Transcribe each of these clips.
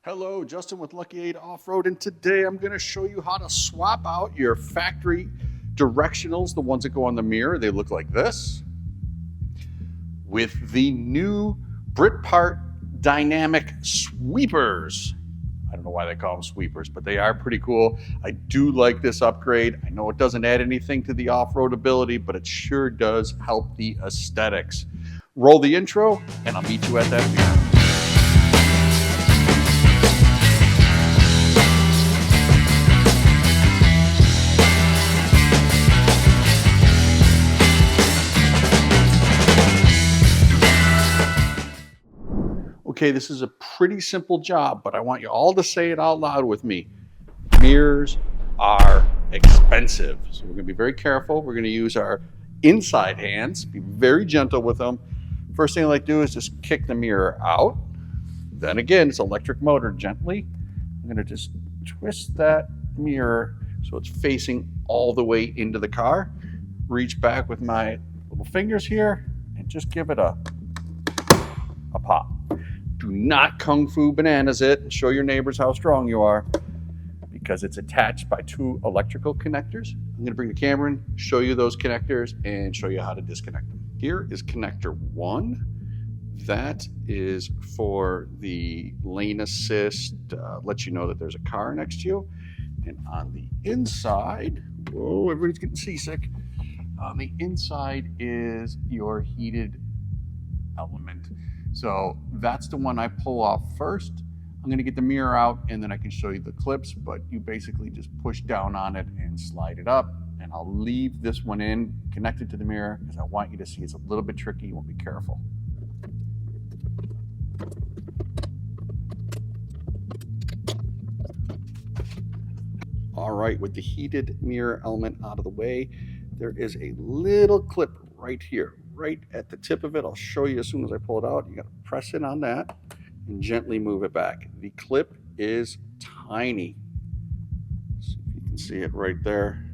Hello, Justin with Lucky8 Off-Road, and today I'm going to show you how to swap out your factory directionals, the ones that go on the mirror. They look like this, with the new Britpart dynamic sweepers. I don't know why they call them sweepers, but they are pretty cool. I do like this upgrade. I know it doesn't add anything to the off-road ability, but it sure does help the aesthetics. Roll the intro, and I'll meet you at that mirror. Okay, this is a pretty simple job, but I want you all to say it out loud with me. Mirrors are expensive. So we're gonna be very careful. We're gonna use our inside hands, be very gentle with them. First thing I like to do is just kick the mirror out. Then again, it's electric motor, gently. I'm gonna just twist that mirror so it's facing all the way into the car. Reach back with my little fingers here and just give it a pop. Do not Kung Fu bananas it and show your neighbors how strong you are, because it's attached by two electrical connectors. I'm gonna bring the camera in, show you those connectors, and show you how to disconnect them. Here is connector 1. That is for the lane assist, lets you know that there's a car next to you. And on the inside, whoa, everybody's getting seasick. On the inside is your heated element. So that's the one I pull off first. I'm gonna get the mirror out and then I can show you the clips, but you basically just push down on it and slide it up. And I'll leave this one in, connected to the mirror, because I want you to see it's a little bit tricky. You want to be careful. All right, with the heated mirror element out of the way, there is a little clip right here, right at the tip of it. I'll show you as soon as I pull it out. You got to press it on that and gently move it back. The clip is tiny. So if you can see it right there,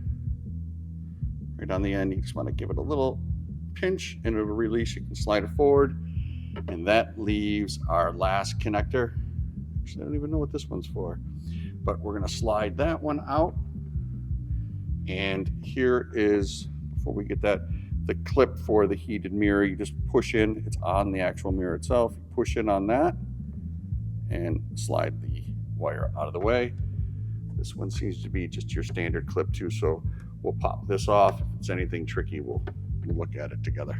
right on the end. You just want to give it a little pinch and it'll release. You can slide it forward, and that leaves our last connector. Actually, I don't even know what this one's for, but we're going to slide that one out. And here is, before we get that, the clip for the heated mirror. You just push in, it's on the actual mirror itself. You push in on that and slide the wire out of the way. This one seems to be just your standard clip too, so we'll pop this off. If it's anything tricky, we'll look at it together.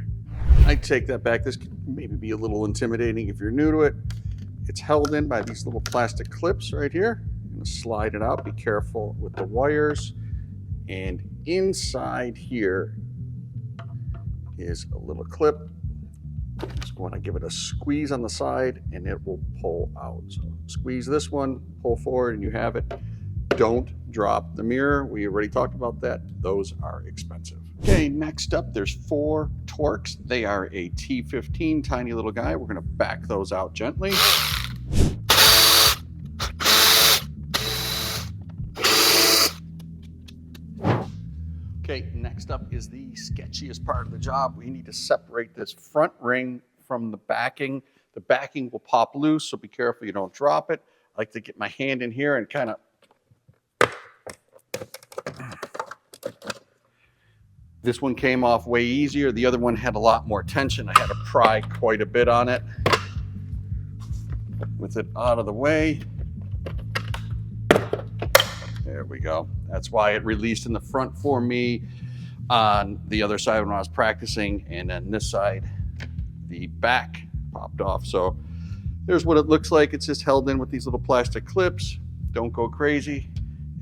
I take that back. This could maybe be a little intimidating if you're new to it. It's held in by these little plastic clips right here. I'm gonna slide it out. Be careful with the wires. And inside here is a little clip. Just want to give it a squeeze on the side and it will pull out. So squeeze this one, pull forward, and you have it. Don't drop the mirror. We already talked about that. Those are expensive. Okay, next up, there's 4 Torx. They are a T15, tiny little guy. We're gonna back those out gently. Okay, next up is the sketchiest part of the job. We need to separate this front ring from the backing. The backing will pop loose, so be careful you don't drop it. I like to get my hand in here and kind of... This one came off way easier. The other one had a lot more tension. I had to pry quite a bit on it. With it out of the way. There we go. That's why it released in the front for me on the other side when I was practicing, and then this side, the back popped off. So there's what it looks like. It's just held in with these little plastic clips. Don't go crazy,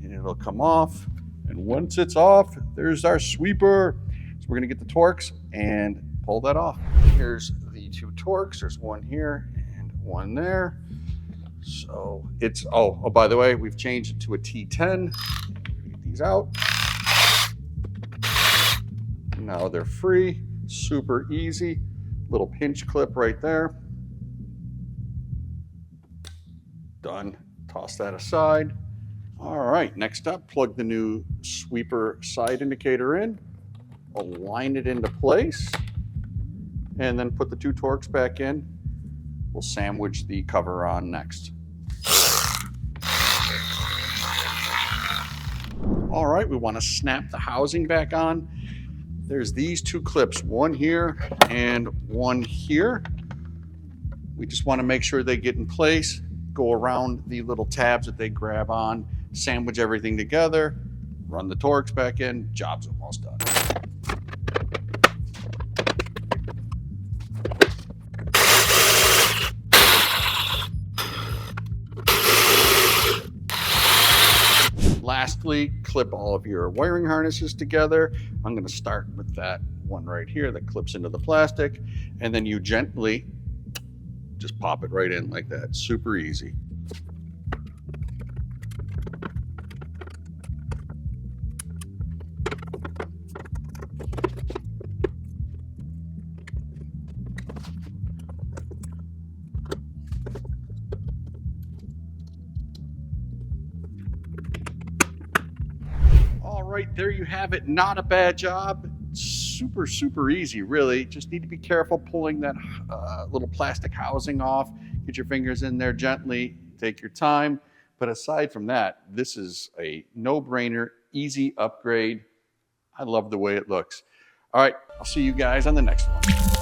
and it'll come off. And once it's off, there's our sweeper. So we're gonna get the Torx and pull that off. Here's the 2 Torx. There's one here and one there. So it's, oh, by the way, we've changed it to a T10. Get these out. Now they're free, super easy. Little pinch clip right there. Done, toss that aside. All right, next up, plug the new sweeper side indicator in, align it into place, and then put the 2 Torx back in. We'll sandwich the cover on next. All right, we want to snap the housing back on. There's these two clips, one here and one here. We just want to make sure they get in place, go around the little tabs that they grab on, sandwich everything together, run the Torx back in, job's almost done. Lastly, clip all of your wiring harnesses together. I'm going to start with that one right here that clips into the plastic, and then you gently just pop it right in like that. Super easy. All right, there you have it. Not a bad job. Super easy, really. Just need to be careful pulling that little plastic housing off. Get your fingers in there gently. Take your time. But aside from that, this is a no-brainer, easy upgrade. I love the way it looks. All right, I'll see you guys on the next one.